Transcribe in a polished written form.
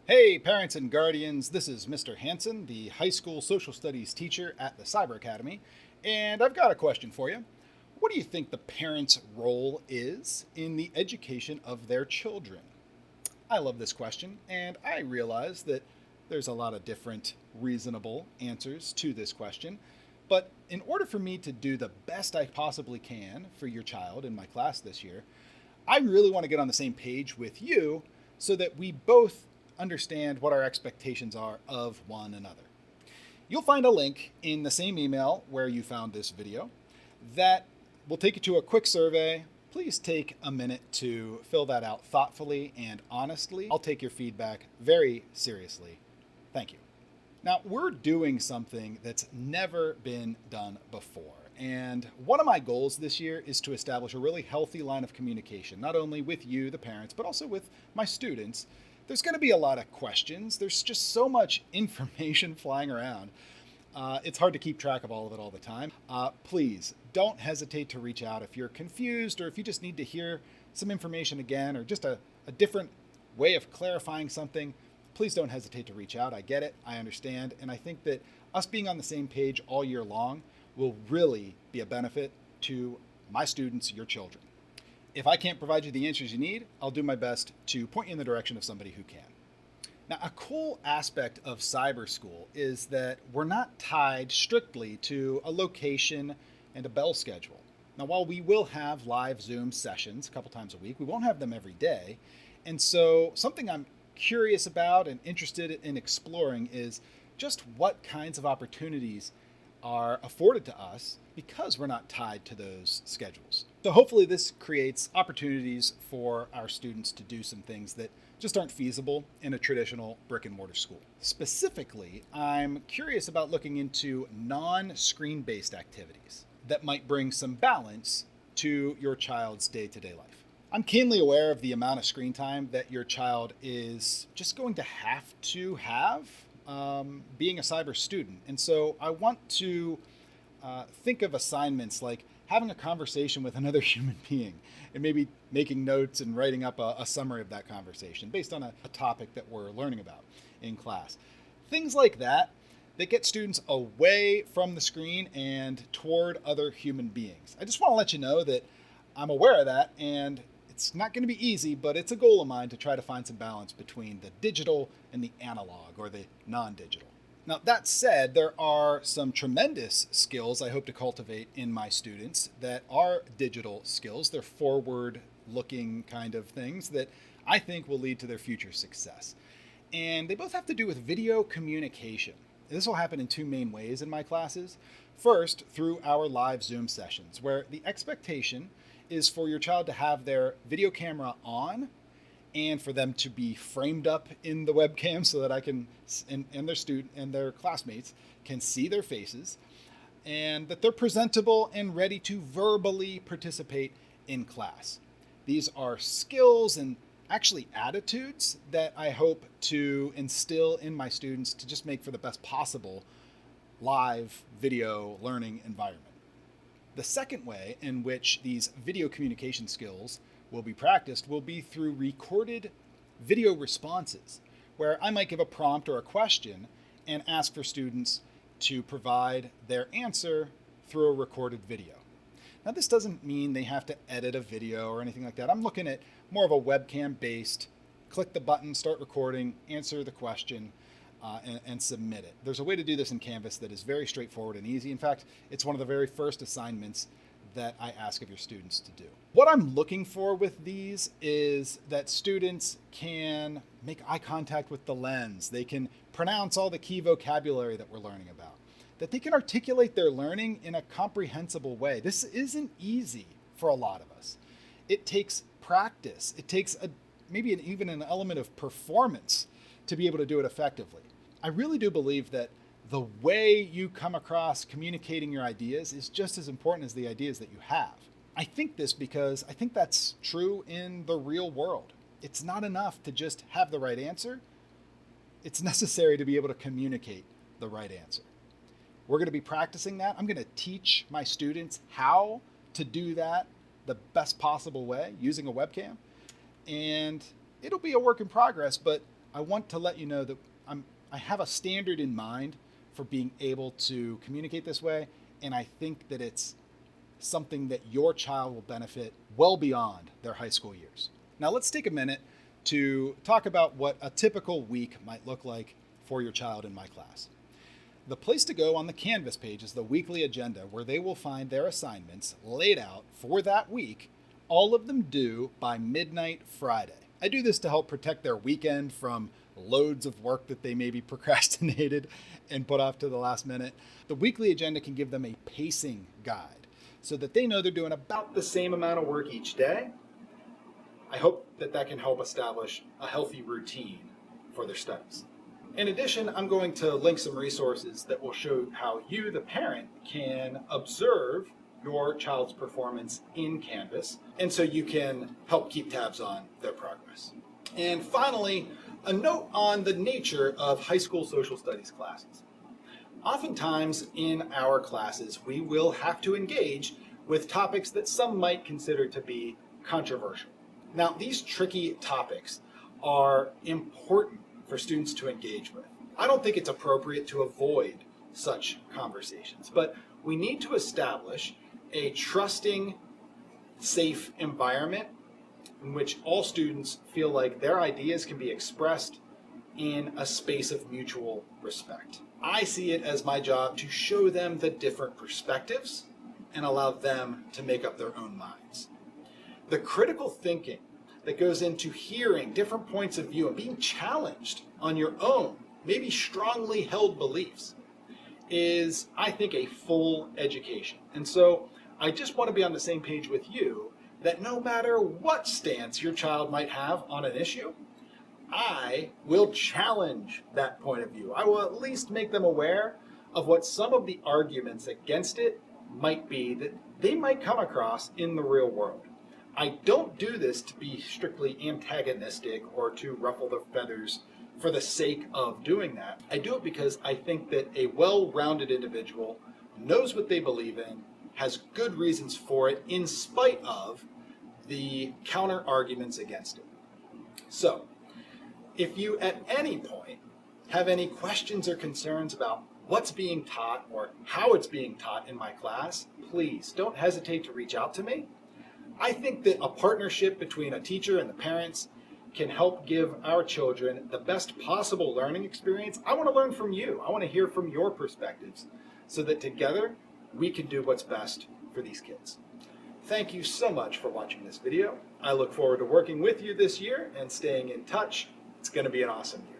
Hey, parents and guardians, this is Mr. Hanson, the high school social studies teacher at the Cyber Academy, and I've got a question for you. What do you think the parent's role is in the education of their children? I love this question, and I realize that there's a lot of different reasonable answers to this question. But in order for me to do the best I possibly can for your child in my class this year, I really want to get on the same page with you so that we both understand what our expectations are of one another. You'll find a link in the same email where you found this video that will take you to a quick survey. Please take a minute to fill that out thoughtfully and honestly. I'll take your feedback very seriously. Thank you. Now, we're doing something that's never been done before. And one of my goals this year is to establish a really healthy line of communication, not only with you, the parents, but also with my students. There's going to be a lot of questions. There's just so much information flying around. It's hard to keep track of all of it all the time. Please don't hesitate to reach out if you're confused or if you just need to hear some information again or just a different way of clarifying something. Please don't hesitate to reach out. I get it. I understand. And I think that us being on the same page all year long will really be a benefit to my students, your children. If I can't provide you the answers you need, I'll do my best to point you in the direction of somebody who can. Now, a cool aspect of cyber school is that we're not tied strictly to a location and a bell schedule. Now, while we will have live Zoom sessions a couple times a week, we won't have them every day. And so something I'm curious about and interested in exploring is just what kinds of opportunities are afforded to us because we're not tied to those schedules. So hopefully this creates opportunities for our students to do some things that just aren't feasible in a traditional brick and mortar school. Specifically, I'm curious about looking into non-screen based activities that might bring some balance to your child's day-to-day life. I'm keenly aware of the amount of screen time that your child is just going to have being a cyber student. And so I want to think of assignments like having a conversation with another human being and maybe making notes and writing up a summary of that conversation based on a topic that we're learning about in class. Things like that get students away from the screen and toward other human beings. I just want to let you know that I'm aware of that, and it's not going to be easy, but it's a goal of mine to try to find some balance between the digital and the analog or the non-digital. Now, that said, there are some tremendous skills I hope to cultivate in my students that are digital skills. They're forward-looking kind of things that I think will lead to their future success. And they both have to do with video communication. This will happen in two main ways in my classes. First, through our live Zoom sessions, where the expectation is for your child to have their video camera on and for them to be framed up in the webcam so that I can, and their student and their classmates can see their faces, and that they're presentable and ready to verbally participate in class. These are skills and actually attitudes that I hope to instill in my students to just make for the best possible live video learning environment. The second way in which these video communication skills will be practiced will be through recorded video responses, where I might give a prompt or a question and ask for students to provide their answer through a recorded video. Now, this doesn't mean they have to edit a video or anything like that. I'm looking at more of a webcam-based, click the button, start recording, answer the question, and submit it. There's a way to do this in Canvas that is very straightforward and easy. In fact, it's one of the very first assignments that I ask of your students to do. What I'm looking for with these is that students can make eye contact with the lens. They can pronounce all the key vocabulary that we're learning about. That they can articulate their learning in a comprehensible way. This isn't easy for a lot of us. It takes practice. It takes maybe even an element of performance to be able to do it effectively. I really do believe that the way you come across communicating your ideas is just as important as the ideas that you have. I think this because I think that's true in the real world. It's not enough to just have the right answer. It's necessary to be able to communicate the right answer. We're going to be practicing that. I'm going to teach my students how to do that the best possible way using a webcam. And it'll be a work in progress, but I want to let you know that I have a standard in mind for being able to communicate this way, and I think that it's something that your child will benefit well beyond their high school years. Now let's take a minute to talk about what a typical week might look like for your child in my class. The place to go on the Canvas page is the weekly agenda, where they will find their assignments laid out for that week, all of them due by midnight Friday. I do this to help protect their weekend from loads of work that they maybe procrastinated and put off to the last minute. The weekly agenda can give them a pacing guide so that they know they're doing about the same amount of work each day. I hope that can help establish a healthy routine for their studies. In addition, I'm going to link some resources that will show how you, the parent, can observe your child's performance in Canvas, and so you can help keep tabs on their progress. And finally, a note on the nature of high school social studies classes. Oftentimes in our classes, we will have to engage with topics that some might consider to be controversial. Now, these tricky topics are important for students to engage with. I don't think it's appropriate to avoid such conversations, but we need to establish a trusting, safe environment in which all students feel like their ideas can be expressed in a space of mutual respect. I see it as my job to show them the different perspectives and allow them to make up their own minds. The critical thinking that goes into hearing different points of view and being challenged on your own, maybe strongly held beliefs, is, I think, a full education. And so I just want to be on the same page with you that no matter what stance your child might have on an issue, I will challenge that point of view. I will at least make them aware of what some of the arguments against it might be that they might come across in the real world. I don't do this to be strictly antagonistic or to ruffle the feathers for the sake of doing that. I do it because I think that a well-rounded individual knows what they believe in, has good reasons for it, in spite of the counter arguments against it. So, if you at any point have any questions or concerns about what's being taught or how it's being taught in my class, please don't hesitate to reach out to me. I think that a partnership between a teacher and the parents can help give our children the best possible learning experience. I want to learn from you. I want to hear from your perspectives so that together we can do what's best for these kids. Thank you so much for watching this video. I look forward to working with you this year and staying in touch. It's going to be an awesome year.